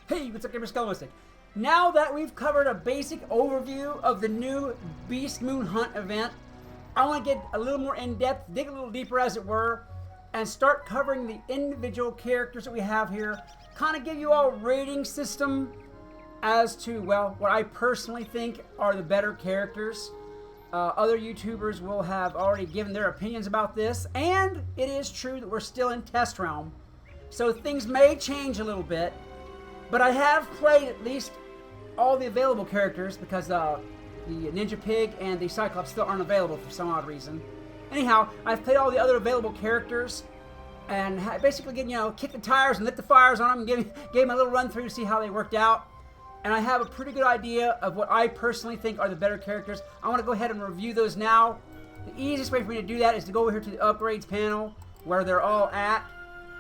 Hey, what's up, gamer? Skelemystyk. Now that we've covered a basic overview of the new Beastmoon Hunt event, I want to get a little more in-depth, dig a little deeper as it were, and start covering the individual characters that we have here. Kind of give you all a rating system as to, well, what I personally think are the better characters. Other YouTubers will have already given their opinions about this, and it is true that we're still in test realm, so things may change a little bit. But I have played at least all the available characters because the Ninja Pig and the Cyclops still aren't available for some odd reason. Anyhow, I've played all the other available characters and basically, kicked the tires and lit the fires on them and gave them a little run through to see how they worked out. And I have a pretty good idea of what I personally think are the better characters. I want to go ahead and review those now. The easiest way for me to do that is to go over here to the upgrades panel where they're all at,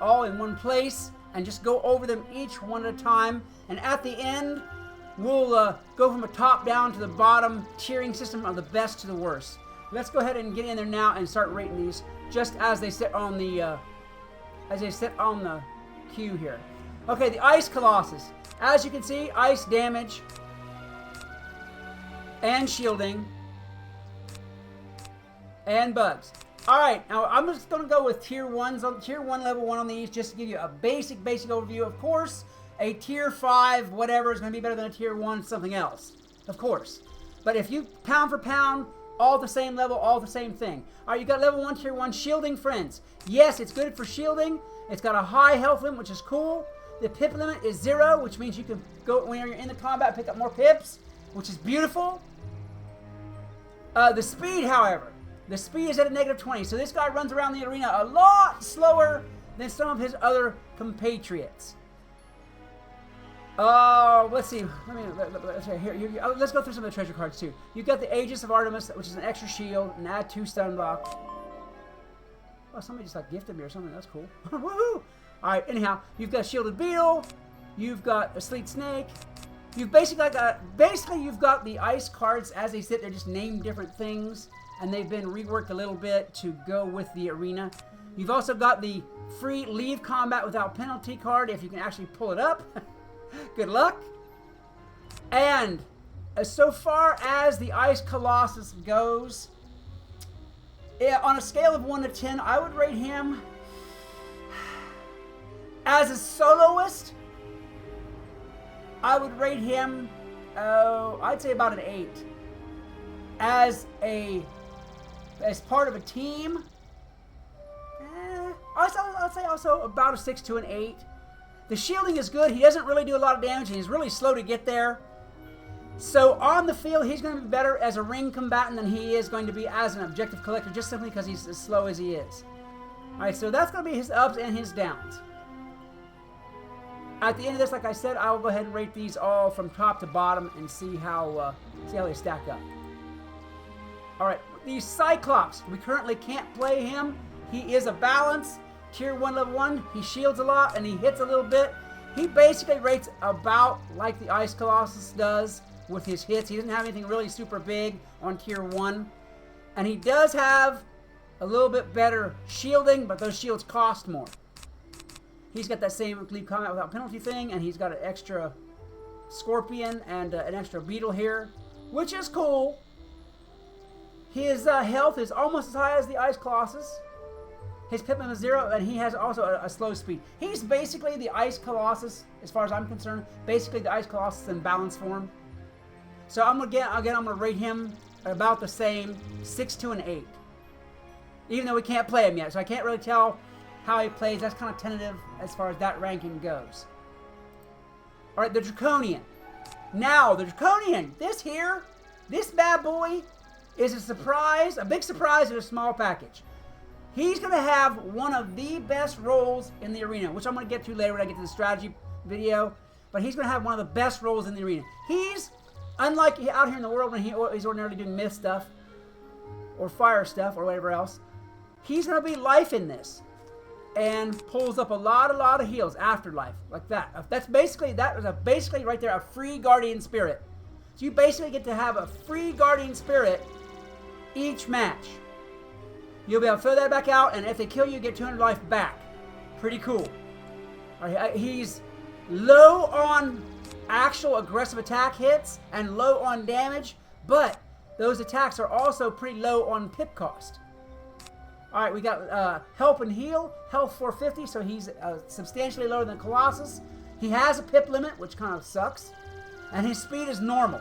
all in one place, and just go over them each one at a time. And at the end, we'll go from the top down to the bottom tiering system of the best to the worst. Let's go ahead and get in there now and start rating these just as they sit on the queue here. Okay, the Ice Colossus. As you can see, ice damage and shielding and bugs. Alright, now I'm just going to go with tier 1 level 1 on these just to give you a basic overview. Of course, a tier 5 whatever is going to be better than a tier 1 something else. Of course. But if you pound for pound, all the same level, all the same thing. Alright, you got level 1, tier 1, shielding friends. Yes, it's good for shielding. It's got a high health limit, which is cool. The pip limit is 0, which means you can go when you're in the combat pick up more pips, which is beautiful. The speed, however. The speed is at a -20, so this guy runs around the arena a lot slower than some of his other compatriots. Let's see. Let's go through some of the treasure cards too. You've got the Aegis of Artemis, which is an extra shield, and add 2 stun block. Oh, somebody just gifted me or something. That's cool. Woohoo! Alright, anyhow, you've got Shielded Beetle, you've got a Sleet Snake, you've basically you've got the ice cards as they sit. They're just named different things, and they've been reworked a little bit to go with the arena. You've also got the free Leave Combat Without Penalty card, if you can actually pull it up. Good luck. And so far as the Ice Colossus goes, on a scale of 1 to 10, I would rate him as a soloist. I would rate him, I'd say about an 8. As part of a team, I'll say also about a 6 to an 8. The shielding is good. He doesn't really do a lot of damage, and he's really slow to get there. So on the field, he's going to be better as a ring combatant than he is going to be as an objective collector, just simply because he's as slow as he is. Alright, so that's going to be his ups and his downs. At the end of this, like I said, I will go ahead and rate these all from top to bottom and see how they stack up. Alright, the Cyclops. We currently can't play him. He is a balance. Tier 1, level 1. He shields a lot and he hits a little bit. He basically rates about like the Ice Colossus does with his hits. He doesn't have anything really super big on tier 1. And he does have a little bit better shielding, but those shields cost more. He's got that same Leave Combat Without Penalty thing, and he's got an extra Scorpion and an extra Beetle here, which is cool. His health is almost as high as the Ice Colossus. His pip limit is 0, and he has also a slow speed. He's basically the Ice Colossus, as far as I'm concerned. Basically the Ice Colossus in balance form. So I'm gonna rate him about the same, 6 to an 8. Even though we can't play him yet, so I can't really tell how he plays. That's kind of tentative as far as that ranking goes. Alright, the Draconian. Now, the Draconian, this bad boy is a surprise, a big surprise in a small package. He's going to have one of the best roles in the arena, which I'm going to get to later when I get to the strategy video. But he's going to have one of the best roles in the arena. He's, unlike out here in the world when he's ordinarily doing myth stuff, or fire stuff, or whatever else, he's going to be life in this. And pulls up a lot of heals, afterlife, like that. That was basically right there a free guardian spirit. So you basically get to have a free guardian spirit each match. You'll be able to throw that back out, and if they kill you, get 200 life back. Pretty cool. He's low on actual aggressive attack hits and low on damage, but those attacks are also pretty low on pip cost. Alright, we got help and heal, health 450, so he's substantially lower than Colossus. He has a pip limit, which kind of sucks, and his speed is normal.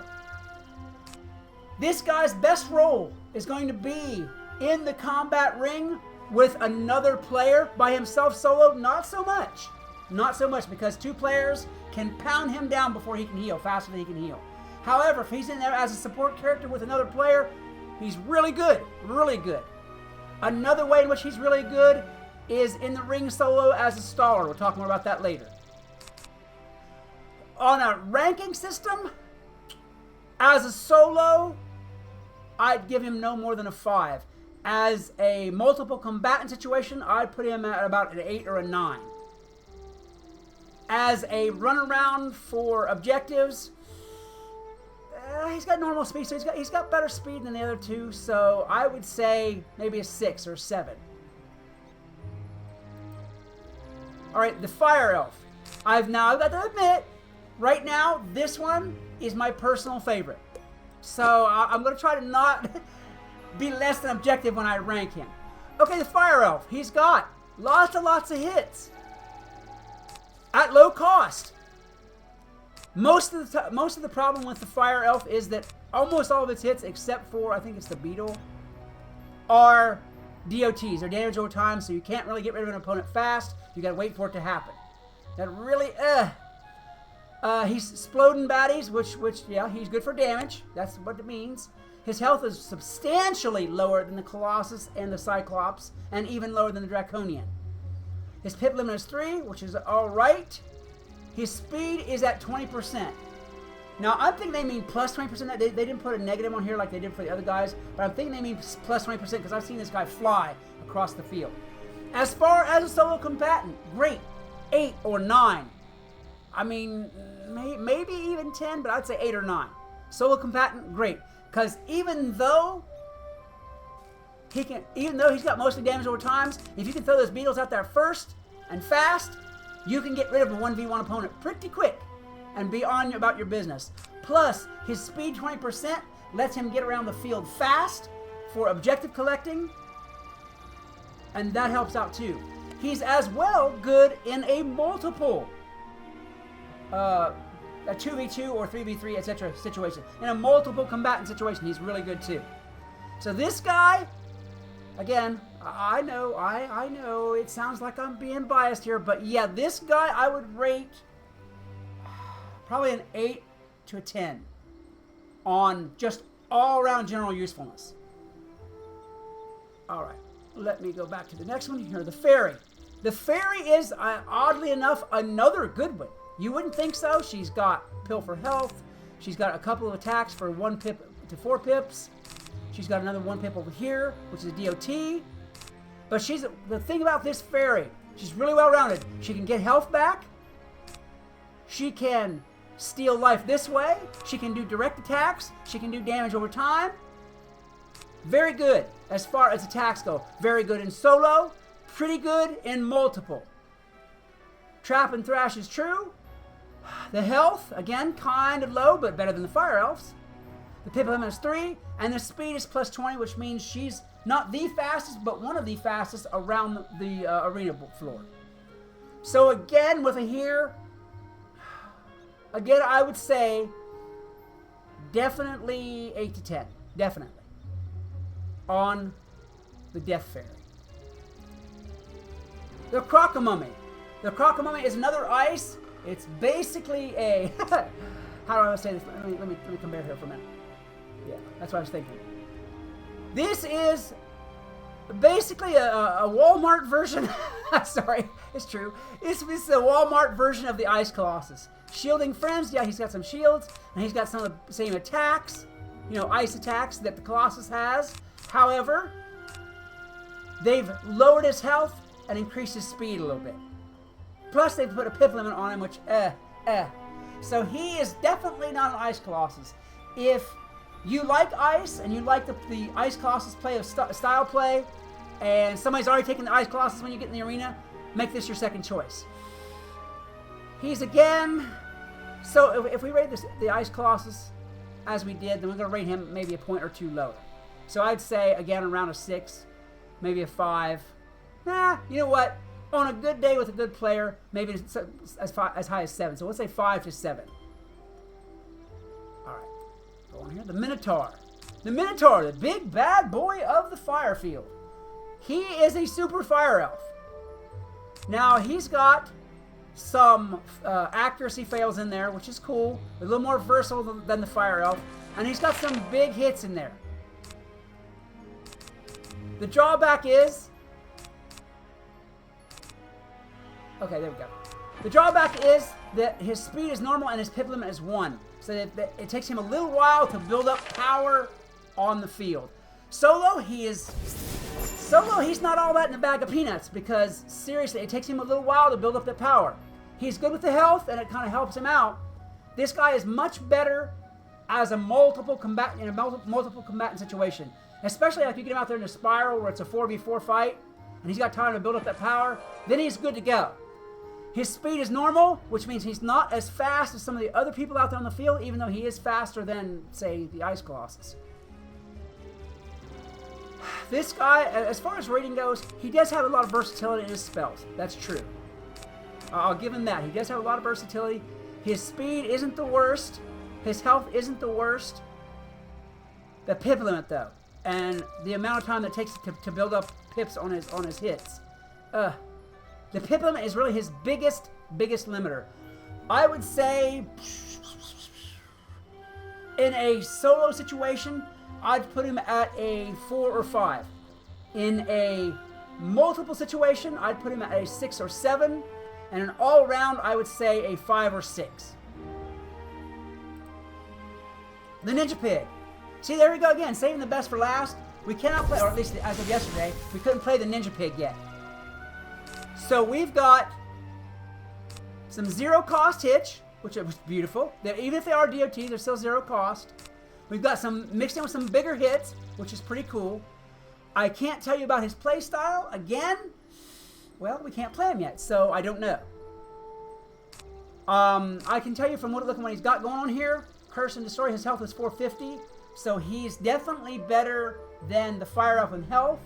This guy's best role is going to be in the combat ring with another player. By himself solo, not so much. Not so much, because 2 players can pound him down before he can heal, faster than he can heal. However, if he's in there as a support character with another player, he's really good. Really good. Another way in which he's really good is in the ring solo as a staller. We'll talk more about that later. On a ranking system, as a solo, I'd give him no more than a 5. As a multiple combatant situation, I'd put him at about an 8 or a 9. As a runaround for objectives, he's got normal speed, so he's got better speed than the other 2, so I would say maybe a 6 or 7. Alright, the Fire Elf. I've got to admit, right now, this one is my personal favorite. So I'm going to try to not be less than objective when I rank him. Okay, the Fire Elf. He's got lots of hits at low cost. Most of the problem with the Fire Elf is that almost all of its hits, except for, I think it's the Beetle, are DOTs. They're damage over time, so you can't really get rid of an opponent fast. You gotta wait for it to happen. That really, he's exploding baddies, which, yeah, he's good for damage. That's what it means. His health is substantially lower than the Colossus and the Cyclops, and even lower than the Draconian. His pip limit is 3, which is alright. His speed is at 20%. Now, I'm thinking they mean plus 20%. They didn't put a negative on here like they did for the other guys, but I'm thinking they mean plus 20% because I've seen this guy fly across the field. As far as a solo combatant, great. 8 or 9. I mean, maybe even 10, but I'd say 8 or 9. Solo combatant, great. Because even though he's got mostly damage over times, if you can throw those beetles out there first and fast, you can get rid of a 1v1 opponent pretty quick and be on about your business. Plus, his speed 20% lets him get around the field fast for objective collecting, and that helps out too. He's as well good in a multiple, a 2v2 or 3v3, etc. situation. In a multiple combatant situation, he's really good too. So this guy, again, I know it sounds like I'm being biased here, but yeah, this guy I would rate probably an 8 to a 10 on just all-around general usefulness. All right, let me go back to the next one here, the Fairy. The Fairy is, oddly enough, another good one. You wouldn't think so. She's got Pill for Health. She's got a couple of attacks for 1 pip to 4 pips. She's got another 1 pip over here, which is DOT. But the thing about this Fairy, she's really well-rounded. She can get health back. She can steal life this way. She can do direct attacks. She can do damage over time. Very good as far as attacks go. Very good in solo. Pretty good in multiple. Trap and Thrash is true. The health, again, kind of low, but better than the Fire Elves. The pip limit is 3, and the speed is plus 20, which means she's not the fastest, but one of the fastest around the arena floor. So again, with a here, again, I would say definitely 8 to 10. Definitely. On the Death Fairy. The Crocomummy. The Crocomummy is another ice. It's basically a... how do I say this? Let me compare here for a minute. Yeah, that's what I was thinking. This is basically a Walmart version. Sorry, it's true. This is a Walmart version of the Ice Colossus. Shielding friends, yeah, he's got some shields, and he's got some of the same attacks, ice attacks that the Colossus has. However, they've lowered his health and increased his speed a little bit. Plus, they've put a pip limit on him, which, So he is definitely not an Ice Colossus. If you like ice, and you like the Ice Colossus style play, and somebody's already taken the Ice Colossus when you get in the arena, make this your second choice. He's again... So if we rate the Ice Colossus as we did, then we're going to rate him maybe a point or two lower. So I'd say, again, around a 6, maybe a 5. Nah, you know what? On a good day with a good player, maybe as high as 7. So let's say 5 to 7. All right. Go on here. The Minotaur. The Minotaur, the big bad boy of the fire field. He is a super fire elf. Now, he's got some accuracy fails in there, which is cool. A little more versatile than the fire elf. And he's got some big hits in there. The drawback is... Okay, there we go. The drawback is that his speed is normal and his pip limit is 1. So that it takes him a little while to build up power on the field. Solo, he's not all that in a bag of peanuts because, seriously, it takes him a little while to build up the power. He's good with the health, and it kind of helps him out. This guy is much better as a multiple combatant situation. Especially if you get him out there in a spiral where it's a 4v4 fight, and he's got time to build up that power, then he's good to go. His speed is normal, which means he's not as fast as some of the other people out there on the field, even though he is faster than, say, the Ice Colossus. This guy, as far as rating goes, he does have a lot of versatility in his spells. That's true. I'll give him that. He does have a lot of versatility. His speed isn't the worst. His health isn't the worst. The pip limit, though, and the amount of time that it takes to build up pips on his hits. The pip limit is really his biggest limiter. I would say in a solo situation, I'd put him at a 4 or 5. In a multiple situation, I'd put him at a 6 or 7. And an all-round, I would say a 5 or 6. The Ninja Pig. See, there we go again, saving the best for last. We cannot play, or at least as of yesterday, we couldn't play the Ninja Pig yet. So we've got some zero-cost hits, which was beautiful. Even if they are DOT, they're still zero cost. We've got some mixed in with some bigger hits, which is pretty cool. I can't tell you about his play style. Again, well, we can't play him yet, so I don't know. I can tell you from what he's got going on here, Curse and Destroy, his health is 450, so he's definitely better than the Fire Elf in health.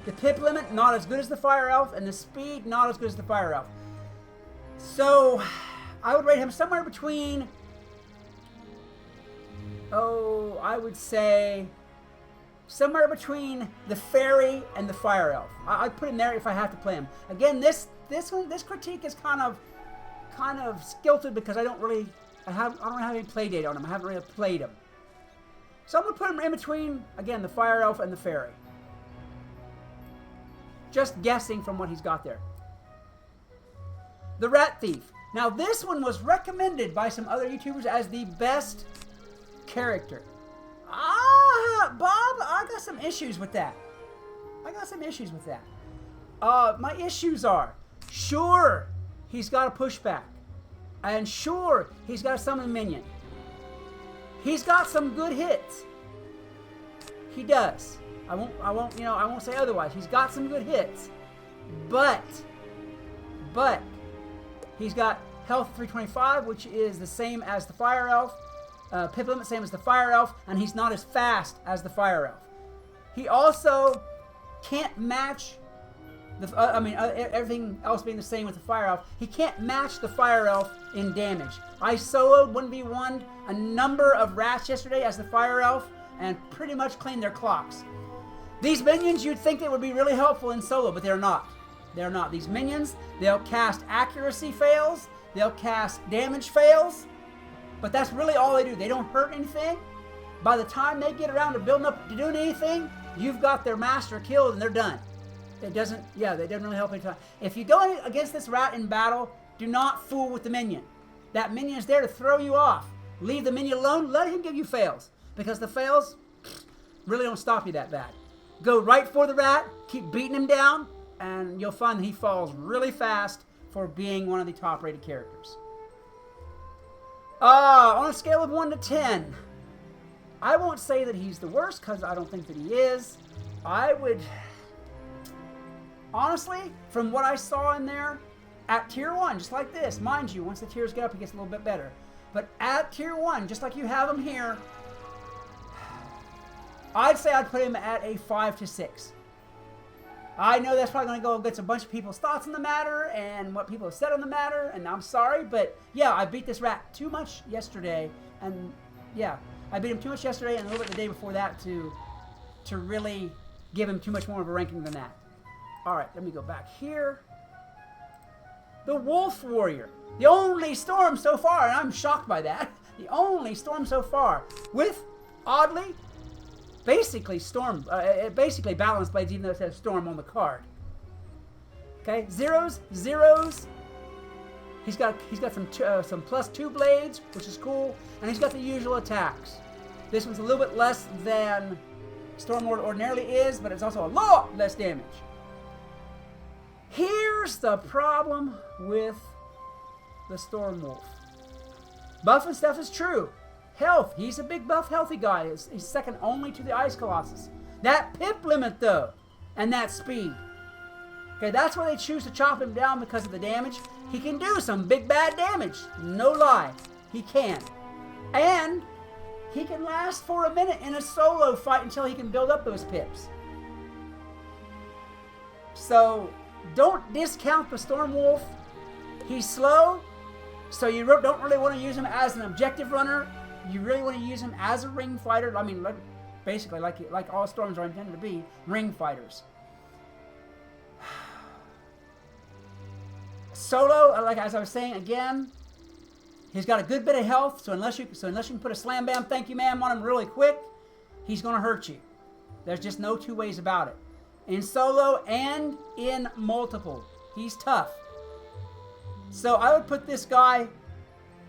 The pip limit, not as good as the Fire Elf, and the speed, not as good as the Fire Elf. So, I would rate him somewhere between, I would say somewhere between the Fairy and the Fire Elf. I'd put him there if I have to play him. Again, this critique is kind of stilted because I don't have any play data on him. I haven't really played him. So I'm gonna put him in between, again, the Fire Elf and the Fairy. Just guessing from what he's got there. The Rat Thief. Now this one was recommended by some other YouTubers as the best character. Bob, I got some issues with that. My issues are, sure, he's got a pushback. And sure, he's got a summon minion. He's got some good hits. He does. I won't say otherwise. He's got some good hits. But he's got health 325, which is the same as the Fire Elf. Pip limit same as the Fire Elf, and he's not as fast as the Fire Elf. He also can't match everything else being the same with the Fire Elf. He can't match the Fire Elf in damage. I soloed 1v1'd a number of rats yesterday as the Fire Elf and pretty much cleaned their clocks. These minions, you'd think they would be really helpful in solo, but they're not. They're not. These minions, they'll cast accuracy fails, they'll cast damage fails, but that's really all they do. They don't hurt anything. By the time they get around to building up to doing anything, you've got their master killed and they're done. They doesn't really help any time. If you go against this rat in battle, do not fool with the minion. That minion is there to throw you off. Leave the minion alone, let him give you fails. Because the fails really don't stop you that bad. Go right for the rat, keep beating him down, and you'll find that he falls really fast for being one of the top rated characters. On a scale of 1 to 10, I won't say that he's the worst because I don't think that he is. I would, honestly, from what I saw in there, at tier 1, just like this. Mind you, once the tiers get up, it gets a little bit better. But at tier 1, just like you have them here, I'd say I'd put him at a 5 to 6. I know that's probably going to go against a bunch of people's thoughts on the matter and what people have said on the matter, and I'm sorry, but yeah, I beat this rat too much yesterday, and yeah, I beat him too much yesterday and a little bit the day before that to really give him too much more of a ranking than that. All right, let me go back here. The Wolf Warrior, the only storm so far, and I'm shocked by that, the only storm so far, with, oddly, basically basically balanced blades, even though it says storm on the card. Okay, zeros. He's got some +2 blades, which is cool, and he's got the usual attacks. This one's a little bit less than Stormlord ordinarily is, but it's also a lot less damage. Here's the problem with the Stormwolf. Buff and stuff is true. Health, he's a big buff, healthy guy. He's second only to the Ice Colossus. That pip limit, though, and that speed. Okay, that's why they choose to chop him down, because of the damage. He can do some big bad damage. No lie. He can. And he can last for a minute in a solo fight until he can build up those pips. So, don't discount the Stormwolf. He's slow, so you don't really want to use him as an objective runner. You really want to use him as a ring fighter. I mean, basically, like all storms are intended to be, ring fighters. Solo, like as I was saying again, he's got a good bit of health. So unless you can put a slam bam thank you ma'am on him really quick, he's going to hurt you. There's just no two ways about it. In solo and in multiple, he's tough. So I would put this guy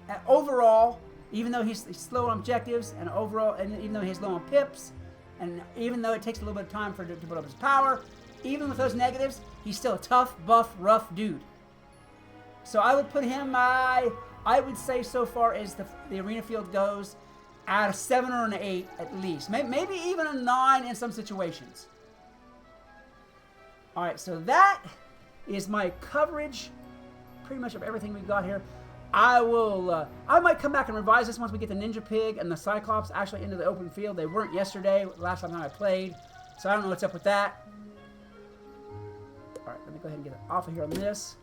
at overall. Even though he's slow on objectives, and overall, and even though he's low on pips, and even though it takes a little bit of time for him to put up his power, even with those negatives, he's still a tough, buff, rough dude. So I would put him, I would say so far as the arena field goes, at a 7 or an 8 at least. Maybe even a 9 in some situations. All right, so that is my coverage pretty much of everything we've got here. I might come back and revise this once we get the Ninja Pig and the Cyclops actually into the open field. They weren't yesterday, last time I played, so I don't know what's up with that. All right, let me go ahead and get it off of here on this.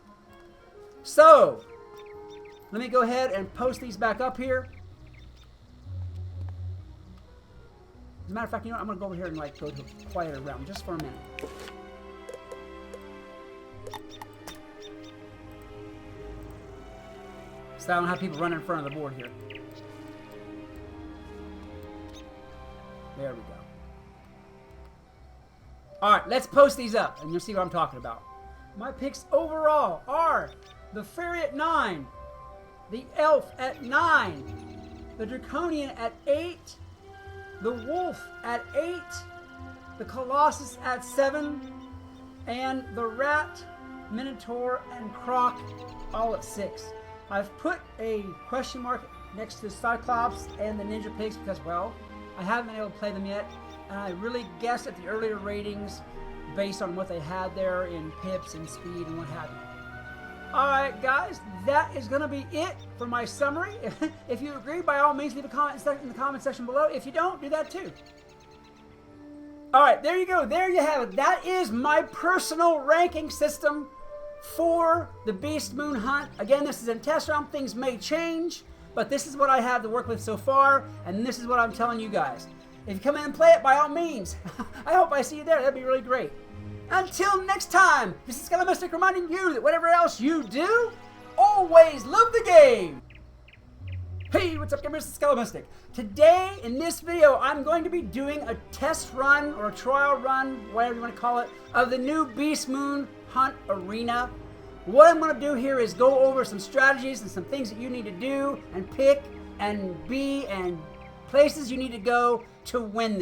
So, let me go ahead and post these back up here. As a matter of fact, you know what? I'm going to go over here and go to a quieter realm just for a minute. So I don't have people running in front of the board here. There we go. Alright, let's post these up and you'll see what I'm talking about. My picks overall are the Fairy at 9, the Elf at 9, the Draconian at 8, the Wolf at 8, the Colossus at 7, and the Rat, Minotaur, and Croc all at 6. I've put a question mark next to the Cyclops and the Ninja Pigs because, well, I haven't been able to play them yet, and I really guessed at the earlier ratings based on what they had there in pips and speed and what have you. Alright guys, that is going to be it for my summary. If you agree, by all means leave a comment in the comment section below. If you don't, do that too. Alright, there you go. There you have it. That is my personal ranking system for the Beastmoon Hunt. Again, this is in test round. Things may change, but this is what I have to work with so far, and this is what I'm telling you guys. If you come in and play it, by all means, I hope I see you there. That'd be really great. Until next time, this is Skelemystyk reminding you that whatever else you do, always love the game. Hey, what's up, gamers? It's Skelemystyk. Today, in this video, I'm going to be doing a test run, or a trial run, whatever you want to call it, of the new Beastmoon Hunt Arena. What I'm going to do here is go over some strategies and some things that you need to do and pick and be and places you need to go to win this.